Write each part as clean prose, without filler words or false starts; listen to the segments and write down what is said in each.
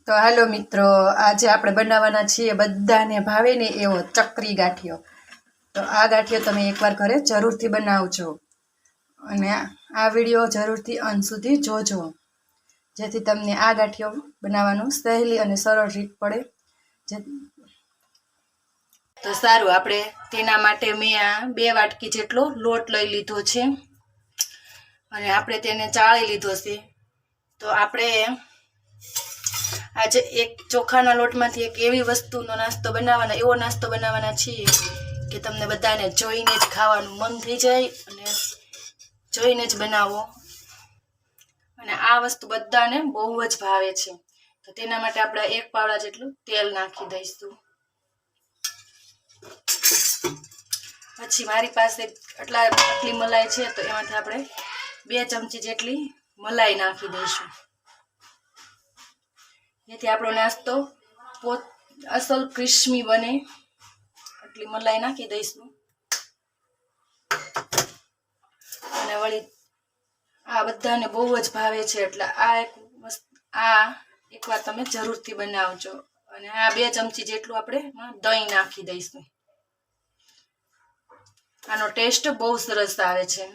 તો હાલો મિત્રો, આજે આપણે બનાવવાના છીએ બધાને ભાવે ને એવો ચકરી ગાંઠિયો. તો આ ગાંઠિયો તમે એકવાર ઘરે જરૂરથી બનાવજો અને આ વિડીયો જરૂરથી અંત સુધી જોજો, જેથી તમને આ ગાંઠિયો બનાવવાનું સહેલી અને સરળ રીત પડે. તો સારું, આપણે તેના માટે મેં આ 2 વાટકી જેટલો લોટ લઈ લીધો છે અને આપણે તેને ચાળી લીધો છે. તો આપણે આજે એક ચોખાના લોટમાંથી એક એવી વસ્તુનો નાસ્તો બનાવવાના, એવો નાસ્તો બનાવવાના છીએ કે તમને બધાને જોઈને જ ખાવાનું મન થઈ જાય અને જોઈને જ બનાવો. અને આ વસ્તુ બધાને બહુ જ ભાવે છે. તો તેના માટે આપણે 1 પાવડા જેટલું તેલ નાખી દઈશું. પછી મારી પાસે આટલી મલાઈ છે, તો એમાંથી આપણે 2 ચમચી જેટલી મલાઈ નાખી દઈશું, જેથી આપણો નાસ્તો અસલ ક્રિસ્પી બને. આટલી મલાઈ નાખી દઈશું અને વળી આ બધાને બહુ જ ભાવે છે, એટલે આ એકવાર તમે જરૂરથી બનાવજો. અને આ 2 ચમચી જેટલું આપણે દહીં નાખી દઈશું. આનો ટેસ્ટ બહુ સરસ આવે છે.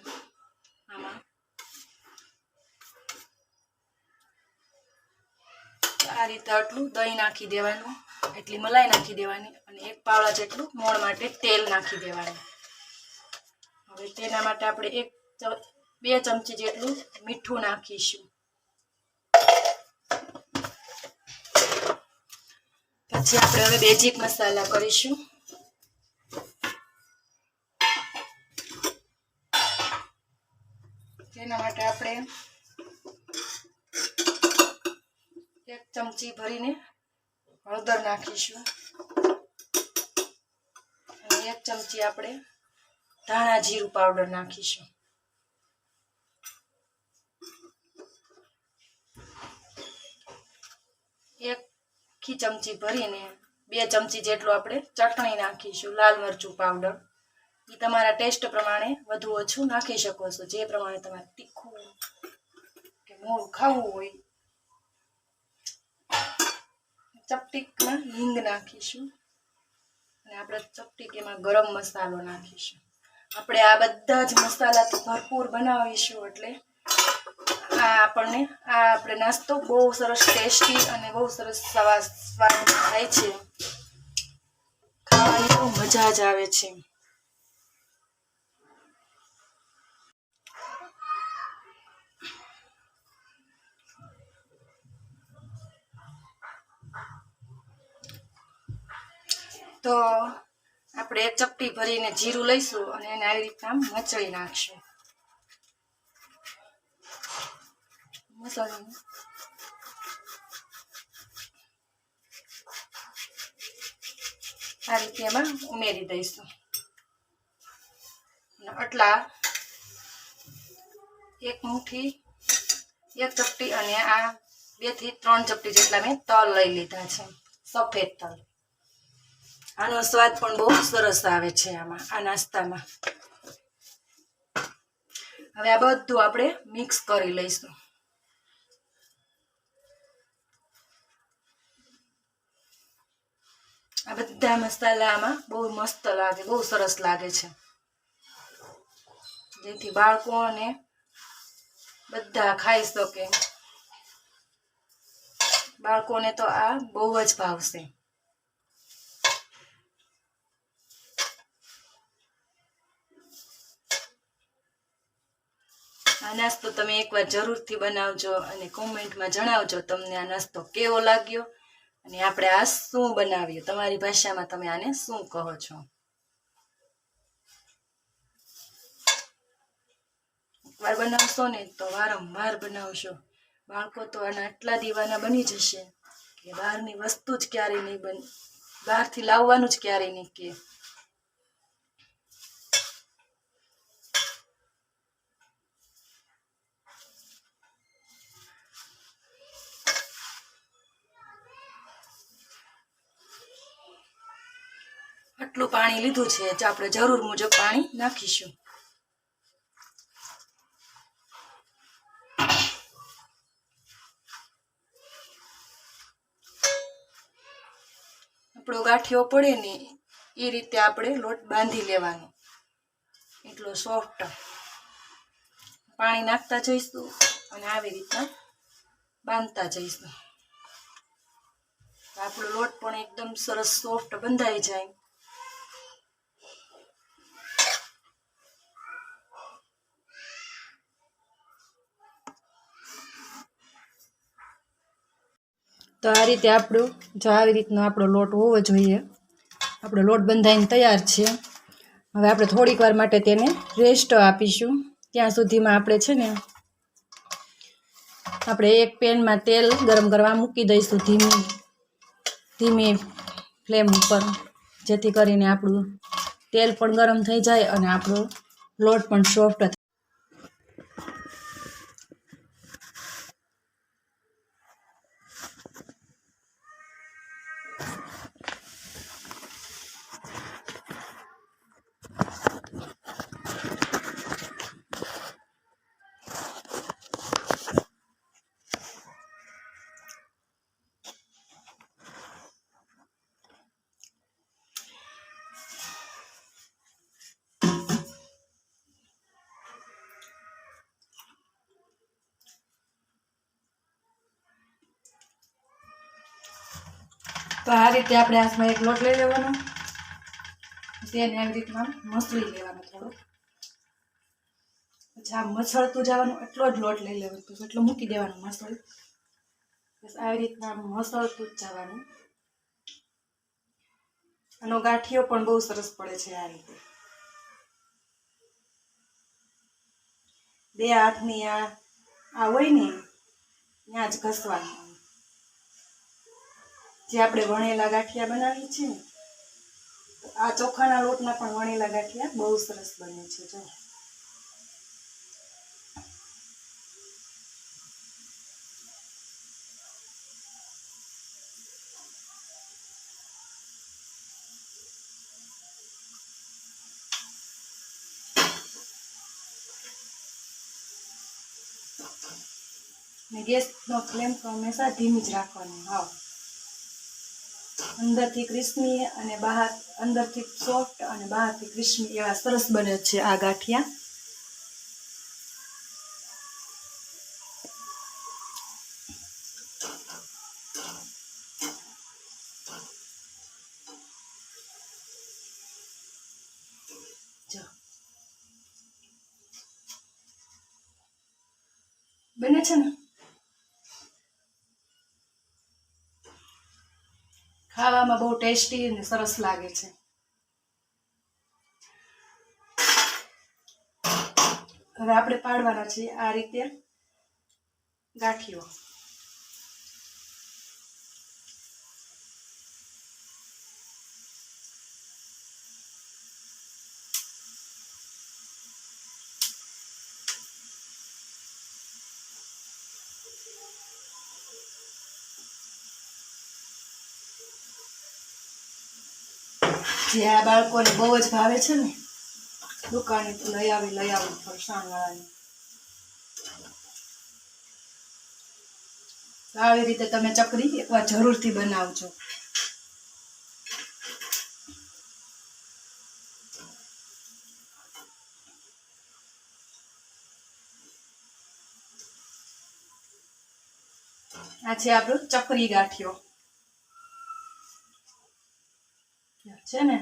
આમાં આ રીતે આટલું દહીં નાખી દેવાનું, એટલી મલાઈ નાખી દેવાની અને 1 પાવડા જેટલું મોણ માટે તેલ નાખી દેવાનું. હવે તેના માટે આપણે 2 ચમચી જેટલું મીઠું નાખીશું. પછી આપણે હવે બેઝિક મસાલા કરીશું. તેના માટે આપણે 1 ચમચી ભરીને હળદર નાખીશું અને 1 ચમચી આપણે ધાણા જીરું પાવડર નાખીશું. 1 ચમચી ભરીને 2 ચમચી જેટલું આપણે ચટણી નાખીશું, લાલ મરચું પાવડર. એ તમારા ટેસ્ટ પ્રમાણે વધુ ઓછું નાખી શકો છો, જે પ્રમાણે તમારે તીખું કે મોળું ખાવું હોય. ચપટીકમાં હિંગ નાખીશું અને આપણે ચપટીક એમાં ગરમ મસાલો નાખીશું. આપણે આ બધા જ મસાલા તો ભરપૂર બનાવીશું, એટલે આપણે નાસ્તો બહુ સરસ ટેસ્ટી અને બહુ સરસ સ્વાદ થાય છે. ખાવાની તો મજા જ આવે છે. તો આપણે 1 ચપટી ભરીને જીરું લઈશું અને એને આવી રીતના મચળી નાખશું. મસાલાને આ રીતે એમાં ઉમેરી દઈશું. આટલા 1 મુઠ્ઠી 1 ચપટી અને આ 2 થી 3 ચપટી જેટલા મેં તલ લઈ લીધા છે, સફેદ તલ. આનો સ્વાદ પણ બહુ સરસ આવે છે આ નાસ્તામાં. હવે આ બધું આપણે મિક્સ કરી લઈશું. આ બધા મસાલા આમાં બહુ મસ્ત લાગે, બહુ સરસ લાગે છે, જેથી બાળકોને બધા ખાઈ શકે. બાળકોને તો આ બહુ જ ભાવશે. આ નાસ્તો તમે એકવાર જરૂરથી બનાવજો અને કોમેન્ટમાં જણાવજો તમને આ નાસ્તો કેવો લાગ્યો અને આપણે આ શું બનાવ્યું. તમારી ભાષામાં તમે આને શું કહો છો? એકવાર બનાવશો ને તો વારંવાર બનાવશો. બાળકો તો આના આટલા દીવાના બની જશે કે બહારની વસ્તુ જ ક્યારેય નહીં બહારથી લાવવાનું જ ક્યારેય નહીં કે. આટલું પાણી લીધું છે, જે આપણે જરૂર મુજબ પાણી નાખીશું. આપણો ગાંઠિયો પડે ને એ રીતે આપણે લોટ બાંધી લેવાનો, એટલો સોફ્ટ. પાણી નાખતા જઈશું અને આવી રીતના બાંધતા જઈશું. આપણો લોટ પણ એકદમ સરસ સોફ્ટ બંધાઈ જાય. તો આ રીતે આપણો જો આવી રીતનો આપણો લોટ હોવો જોઈએ. આપણો લોટ બંધાઈને તૈયાર છે. હવે આપણે થોડીક વાર માટે તેને રેસ્ટ આપીશું. ત્યાં સુધીમાં આપણે છે ને આપણે એક પેનમાં તેલ ગરમ કરવા મૂકી દઈશું ધીમી ફ્લેમ ઉપર, જેથી કરીને આપણું તેલ પણ ગરમ થઈ જાય અને આપણો લોટ પણ સોફ્ટ થાય. તો આ રીતે આપણે હાથમાં એક લોટ લઈ લેવાનો, તેને આવી રીતના મસળી લેવાનો થોડો. પછી આ મસળતું જવાનું, એટલો જ લોટ લઈ લેવાનો, પછી એટલો મૂકી દેવાનો મસળી. બસ આવી રીતના મસળતું જ જવાનું. આનો ગાંઠિયો પણ બહુ સરસ પડે છે. આ રીતે બે હાથની આ હોય ને ત્યાં જ ઘસવાનું. જે આપણે વણેલા ગાંઠિયા બનાવીએ છીએ ને, આ ચોખાના લોટના પણ વણેલા ગાંઠિયા બહુ સરસ બને છે. જો ને ગેસનો ફ્લેમ તો હંમેશા ધીમી જ રાખવાની. હાવ અંદરથી ક્રિસ્પી અને બહાર અંદરથી સોફ્ટ અને બહારથી ક્રિસ્પી એવા સરસ બને છે આ ગાંઠિયા. જો બને છે ને, ખાવામાં બહુ ટેસ્ટી અને સરસ લાગે છે. હવે આપણે પાડવાના છીએ આ રીતે ગાંઠિયો. જે આ બાળકોને બહુ જ ભાવે છે ને, દુકાને તો લઈ આવી ફરસાણવાળાની. આવી રીતે તમે ચકરી એકવાર જરૂરથી બનાવજો. આ છે આપણો ચકરી ગાંઠિયો છે ને.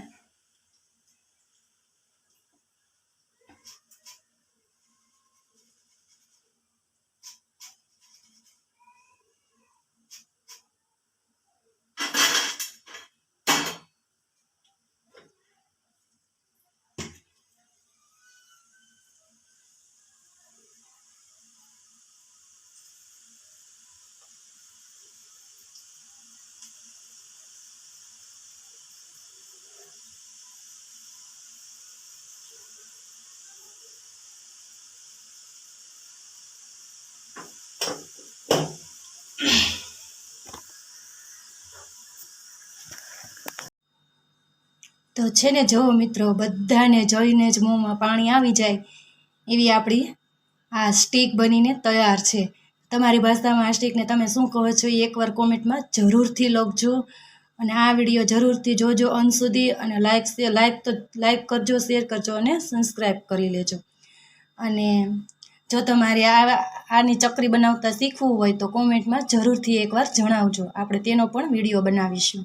તો છે ને, જુઓ મિત્રો, બધાને જોઈને જ મોંમાં પાણી આવી જાય એવી આપણી આ સ્ટીક બનીને તૈયાર છે. તમારી ભાષામાં આ સ્ટીકને તમે શું કહો છો એ એકવાર કોમેન્ટમાં જરૂરથી લખજો. અને આ વિડીયો જરૂરથી જોજો અંત સુધી, અને લાઈક કરજો, શેર કરજો અને સબસ્ક્રાઈબ કરી લેજો. અને જો તમારે આની ચકરી બનાવતા શીખવું હોય તો કોમેન્ટમાં જરૂરથી એકવાર જણાવજો, આપણે તેનો પણ વિડીયો બનાવીશું.